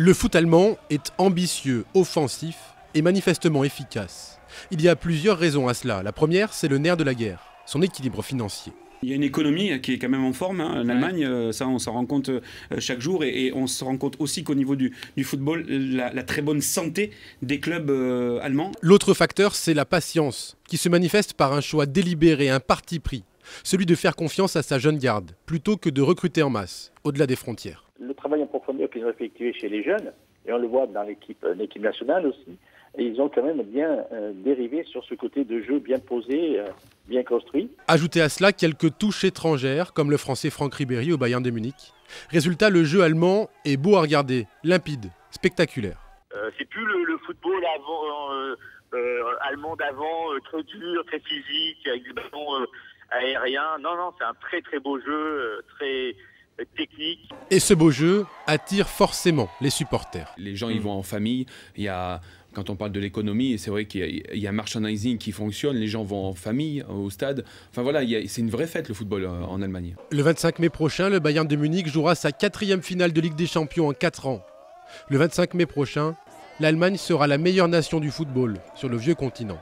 Le foot allemand est ambitieux, offensif et manifestement efficace. Il y a plusieurs raisons à cela. La première, c'est le nerf de la guerre, son équilibre financier. Il y a une économie qui est quand même en forme, en Allemagne, ça on s'en rend compte chaque jour et on se rend compte aussi qu'au niveau du football, la très bonne santé des clubs allemands. L'autre facteur, c'est la patience, qui se manifeste par un choix délibéré, un parti pris, celui de faire confiance à sa jeune garde, plutôt que de recruter en masse, au-delà des frontières. Le travail en profondeur qu'ils ont effectué chez les jeunes, et on le voit dans l'équipe nationale aussi, et ils ont quand même bien dérivé sur ce côté de jeu bien posé, bien construit. Ajoutez à cela quelques touches étrangères, comme le français Franck Ribéry au Bayern de Munich. Résultat, le jeu allemand est beau à regarder, limpide, spectaculaire. C'est plus le football allemand d'avant, très dur, très physique, avec des ballons aériens. Non, c'est un très très beau jeu, très technique. Et ce beau jeu attire forcément les supporters. Les gens ils vont en famille, quand on parle de l'économie, c'est vrai qu'il y a un merchandising qui fonctionne, les gens vont en famille, au stade. Enfin voilà, c'est une vraie fête le football en Allemagne. Le 25 mai prochain, le Bayern de Munich jouera sa 4e finale de Ligue des Champions en 4 ans. Le 25 mai prochain, l'Allemagne sera la meilleure nation du football sur le vieux continent.